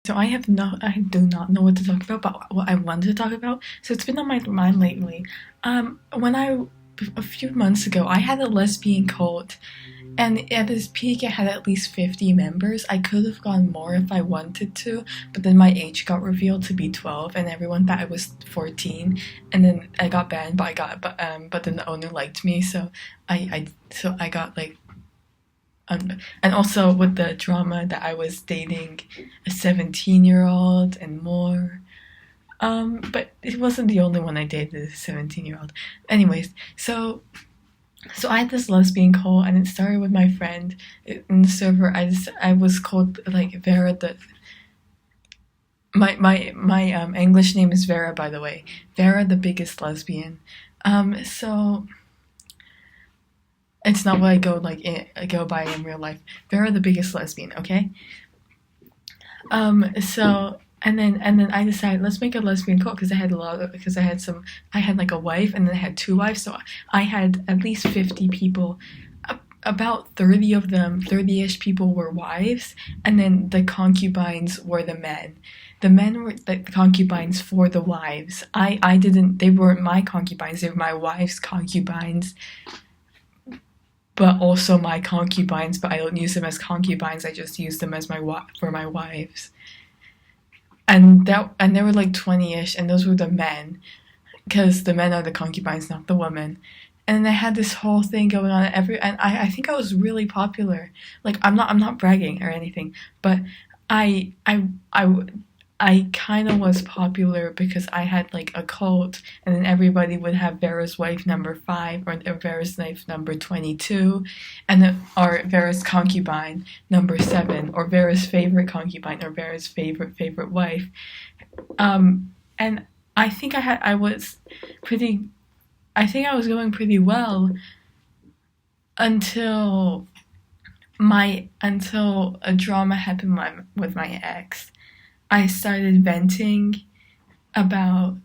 So I do not know what to talk about, but what I wanted to talk about. So it's been on my mind lately. A few months ago, I had a lesbian cult, and at its peak, it had at least 50 members. I could have gone more if I wanted to, but then my age got revealed to be 12, and everyone thought I was 14. And then I got banned, but then the owner liked me, so I got like and also with the drama that I was dating a 17-year-old and more. But it wasn't the only one I dated, a 17-year-old. Anyways, so I had this lesbian call, and it started with my friend in the server. I was called like Vera the. My English name is Vera, by the way. Vera the biggest lesbian. So it's not what I go by in real life. Vera the biggest lesbian, okay? So and then I decided let's make a lesbian cult because I had like a wife, and then I had two wives, so I had at least 50 people. About 30 of them, 30-ish people were wives, and then the concubines were the men. The men were the concubines for the wives. They weren't my concubines, they were my wife's concubines, but also my concubines, but I don't use them as concubines, I just use them as for my wives. And they were like 20-ish, and those were the men, because the men are the concubines, not the women. And I had this whole thing going on and I think I was really popular. Like I'm not bragging or anything, but I I I I kind of was popular because I had like a cult, and then everybody would have Vera's wife number 5 or Vera's wife number 22, and then or Vera's concubine number 7, or Vera's favorite concubine, or Vera's favorite wife. And I think I was pretty. I think I was going pretty well until until a drama happened with my ex. I started venting about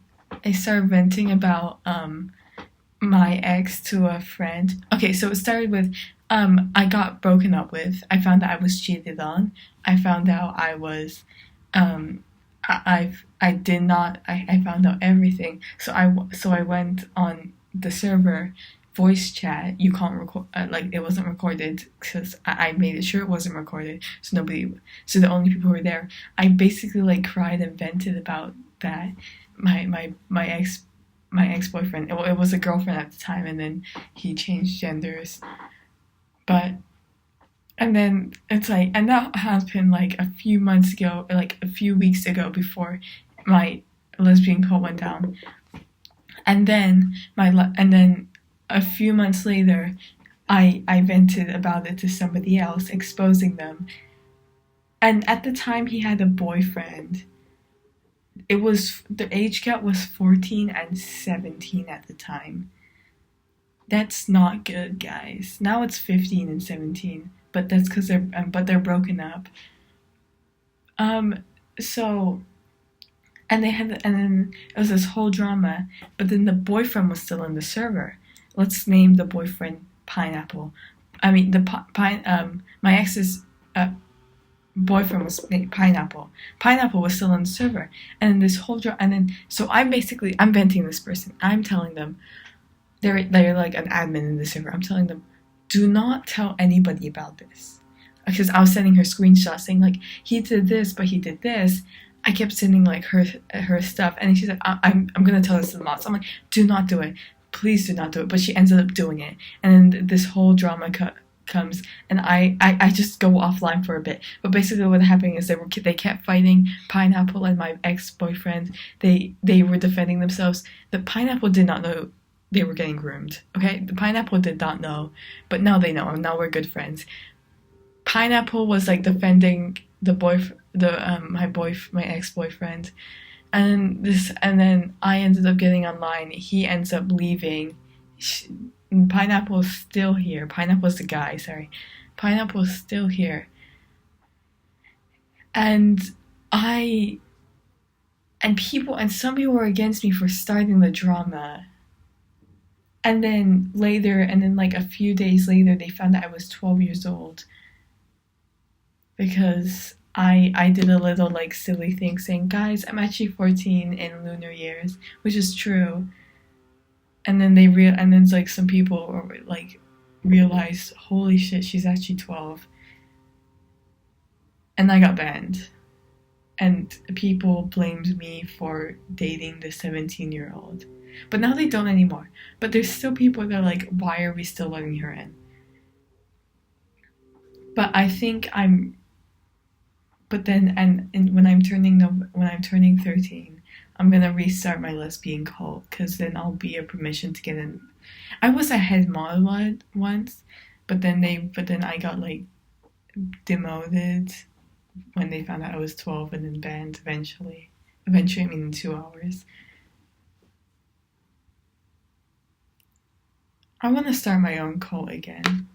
my ex to a friend. Okay, so it started with I got broken up with. I found out I was cheated on. I found out I was I did not. I found out everything. So I went on the server voice chat. You can't record, like it wasn't recorded because I made it sure it wasn't recorded, so the only people who were there. I basically like cried and vented about that. My ex-boyfriend, it was a girlfriend at the time, and then he changed genders. But and then it's like, and that happened like a few months ago, like a few weeks ago, before my lesbian cult went down. And then a few months later, I vented about it to somebody else, exposing them. And at the time, he had a boyfriend. The age gap was 14 and 17 at the time. That's not good, guys. Now it's 15 and 17, but that's because they're broken up. So and then it was this whole drama, but then the boyfriend was still in the server. Let's name the boyfriend Pineapple. I mean, my ex's boyfriend was named Pineapple. Pineapple was still in the server, and then this whole drama, and then so I'm venting this person. I'm telling them they're like an admin in the server. I'm telling them, do not tell anybody about this, because I was sending her screenshots saying like he did this, but he did this. I kept sending like her stuff, and she's like, I'm gonna tell this to the mods. I'm like, do not do it, please do not do it. But she ended up doing it, and then this whole drama comes, and I just go offline for a bit. But basically, what happened is they kept fighting. Pineapple and my ex-boyfriend, they were defending themselves. The Pineapple did not know they were getting groomed. Okay, the Pineapple did not know, but now they know, and now we're good friends. Pineapple was like defending my ex-boyfriend, and then I ended up getting online. He ends up leaving. Pineapple's still here. Pineapple's the guy, sorry. Pineapple's still here. And some people were against me for starting the drama. And then like a few days later, they found that I was 12 years old. Because I did a little like silly thing saying, guys, I'm actually 14 in lunar years, which is true. And then and then like some people were, like realized, holy shit, she's actually 12, and I got banned. And people blamed me for dating the 17-year-old. But now they don't anymore. But there's still people that are like, why are we still letting her in? But I think I'm. But then, and when I'm turning 13, I'm gonna restart my lesbian cult because then I'll be a permission to get in. I was a head model once, but then I got like demoted when they found out I was 12 and then banned eventually. Eventually, I mean in 2 hours. I want to start my own cult again.